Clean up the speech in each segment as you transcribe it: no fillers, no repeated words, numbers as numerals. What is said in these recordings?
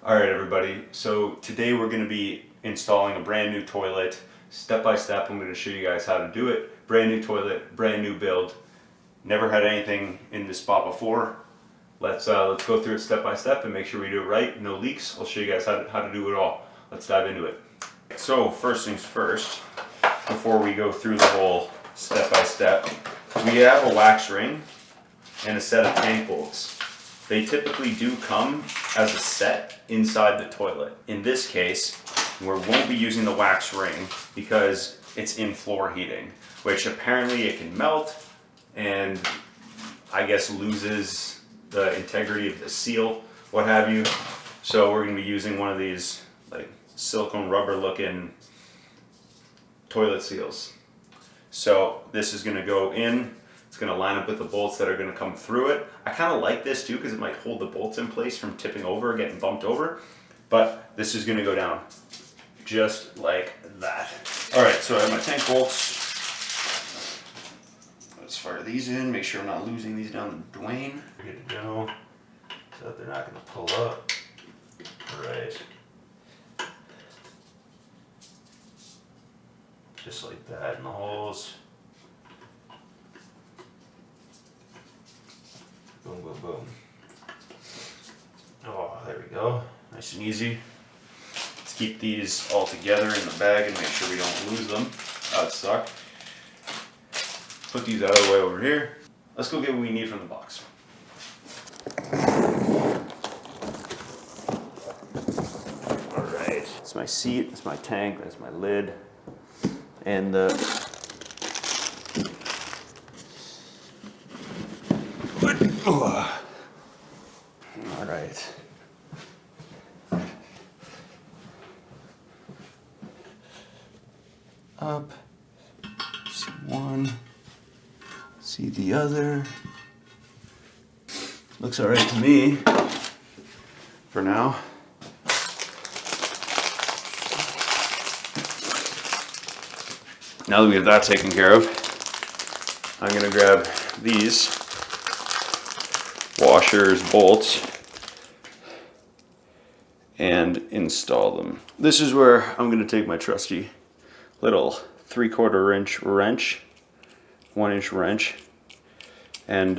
All right, everybody. So today we're going to be installing a brand new toilet. Step by step, I'm going to show you guys how to do it. Brand new toilet, brand new build. Never had anything in this spot before. Let's go through it step by step and make sure we do it right. No leaks. I'll show you guys how to do it all. Let's dive into it. So first things first, before we go through the whole step by step, we have a wax ring and a set of tank bolts. They typically do come as a set inside the toilet. In this case, we won't be using the wax ring because it's in floor heating, which apparently it can melt and I guess loses the integrity of the seal, what have you. So we're going to be using one of these like silicone rubber looking toilet seals. So this is going to go in. It's going to line up with the bolts that are going to come through it. I kind of like this too because it might hold the bolts in place from tipping over or getting bumped over. But this is going to go down just like that. All right, so I have my tank bolts. Let's fire these in. Make sure I'm not losing these down the drain. We're good to go so that they're not going to pull up. All right. Just like that in the holes. Boom, boom, boom. Oh, there we go. Nice and easy. Let's keep these all together in the bag and make sure we don't lose them. That would suck. Put these out of the way over here. Let's go get what we need from the box. All right. That's my seat, that's my tank, that's my lid. And the all right. Up. See one. See the other. Looks all right to me. For now. Now that we have that taken care of, I'm gonna grab these washers, bolts, and install them. This is where I'm going to take my trusty little 3/4 inch wrench, 1-inch wrench, and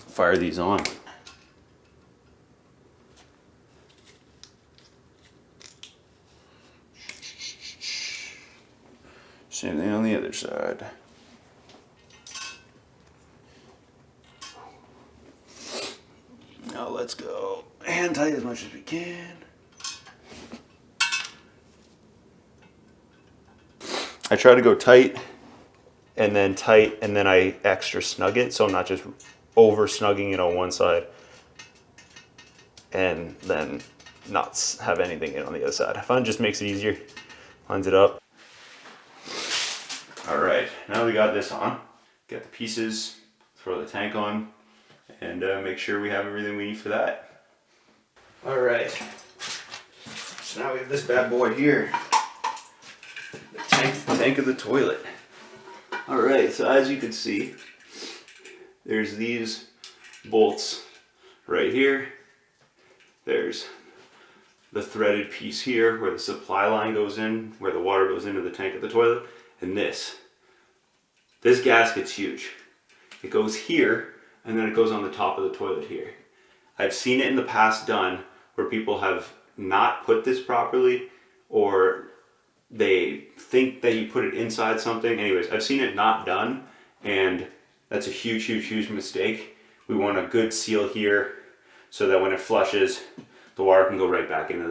fire these on. Same thing on the other side. Now let's go hand tight as much as we can. I try to go tight and then I extra snug it so I'm not just over snugging it on one side and then not have anything in on the other side. I find it just makes it easier, lines it up. All right, now we got this on. Get the pieces, throw the tank on, and make sure we have everything we need for that. All right, so now we have this bad boy here, the tank of the toilet. All right, so as you can see, there's these bolts right here. There's the threaded piece here where the supply line goes in, where the water goes into the tank of the toilet, and this gasket's huge. It goes here, and then it goes on the top of the toilet here. I've seen it in the past done where people have not put this properly, or they think that you put it inside something. Anyways, I've seen it not done, and that's a huge, huge, huge mistake. We want a good seal here so that when it flushes, the water can go right back into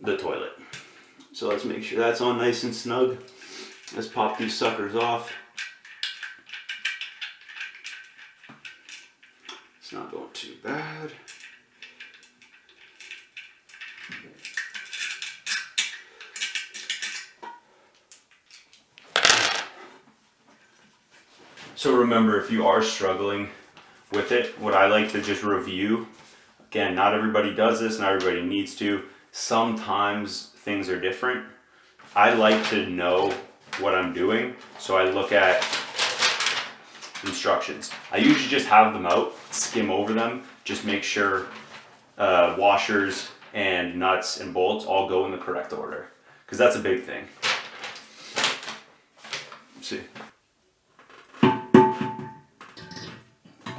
the toilet. So let's make sure that's on nice and snug. Let's pop these suckers off. It's not going too bad. So remember, if you are struggling with it, what I like to just review, again, not everybody does this, not everybody needs to. Sometimes things are different. I like to know what I'm doing, so I look at instructions. I usually just have them out, skim over them, just make sure washers and nuts and bolts all go in the correct order, because that's a big thing. Let's see.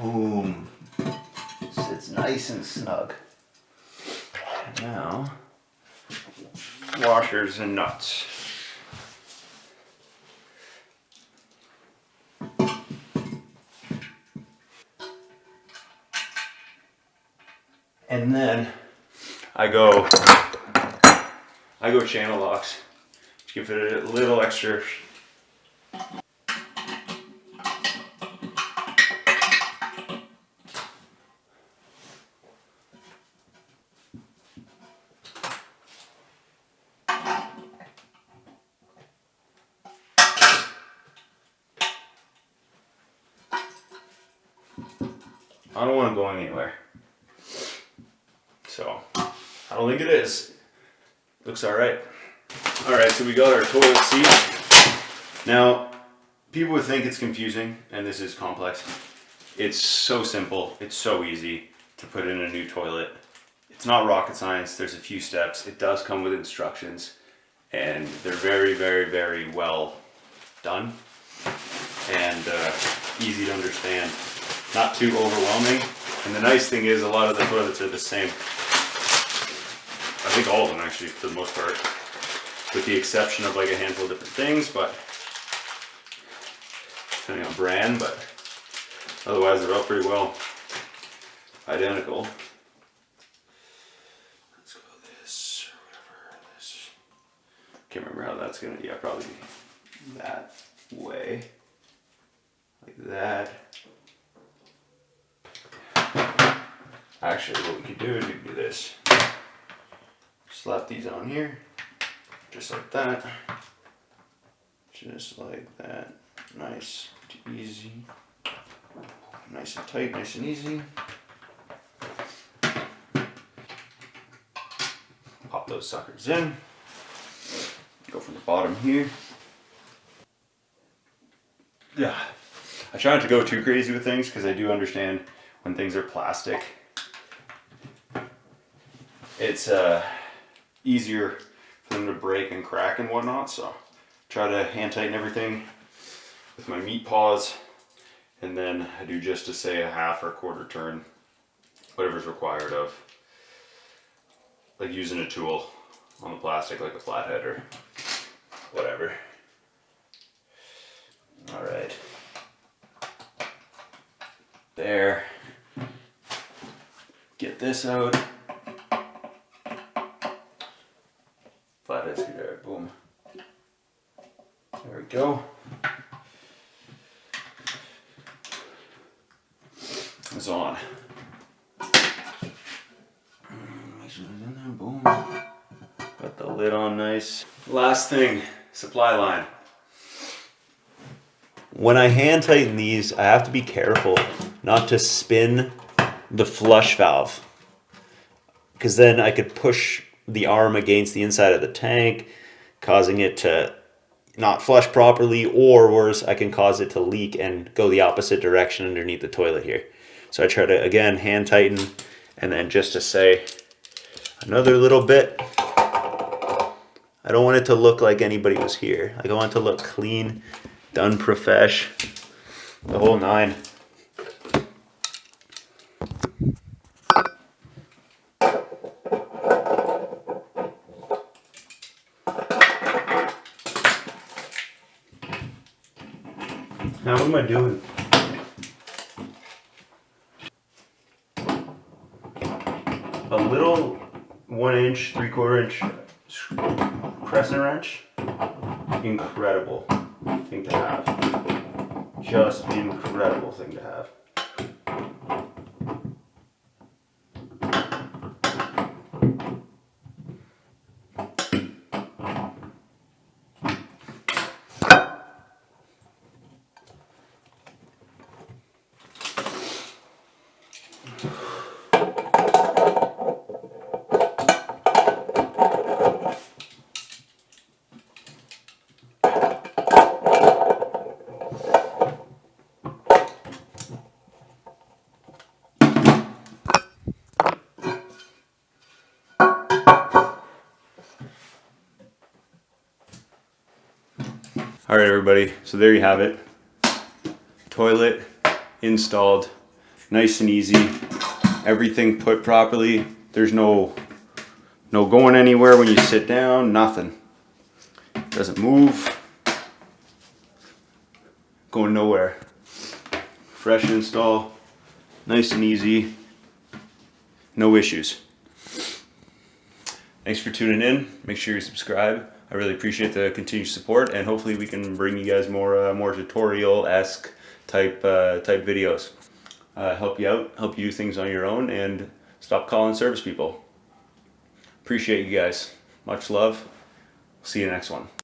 Boom. Sits nice and snug. And now, washers and nuts. And then I go channel locks. Just give it a little extra. I don't want them going anywhere. So, I don't think it is. Looks alright. Alright, so we got our toilet seat. Now, people would think it's confusing, and this is complex. It's so simple, it's so easy to put in a new toilet. It's not rocket science, there's a few steps. It does come with instructions, and they're very, very, very well done, and easy to understand. Not too overwhelming, and the nice thing is a lot of the toilets are the same. I think all of them actually, for the most part, with the exception of like a handful of different things, but depending on brand, but otherwise they're all pretty well identical. Let's go this or whatever this. Can't remember how that's gonna. Yeah, probably that way, like that. Actually, what we could do is we could do this. Slap these on here, just like that. Just like that. Nice and easy. Nice and tight, nice and easy. Pop those suckers in. Go from the bottom here. Yeah. I try not to go too crazy with things because I do understand when things are plastic, it's easier for them to break and crack and whatnot, so try to hand tighten everything with my meat paws, and then I do just to say a half or a quarter turn, whatever's required of, like using a tool on the plastic like a flathead or whatever. All right, there, get this out. Flathead screwdriver, boom. There we go. It's on. Make sure it's in there, boom. Got the lid on nice. Last thing, supply line. When I hand tighten these, I have to be careful not to spin the flush valve, because then I could push the arm against the inside of the tank, causing it to not flush properly, or worse, I can cause it to leak and go the opposite direction underneath the toilet here. So I try to, again, hand tighten, and then just to say another little bit. I don't want it to look like anybody was here. Like, I want it to look clean, done profesh, the whole nine. Now what am I doing? A little 1 inch, 3/4 inch crescent wrench. Incredible thing to have. Just incredible thing to have. All right, everybody, so there you have it. Toilet installed, nice and easy. Everything put properly. There's no going anywhere when you sit down, nothing. Doesn't move. Going nowhere. Fresh install, nice and easy. No issues. Thanks for tuning in. Make sure you subscribe. I really appreciate the continued support, and hopefully we can bring you guys more tutorial-esque type videos. Help you out, help you do things on your own, and stop calling service people. Appreciate you guys. Much love. See you next one.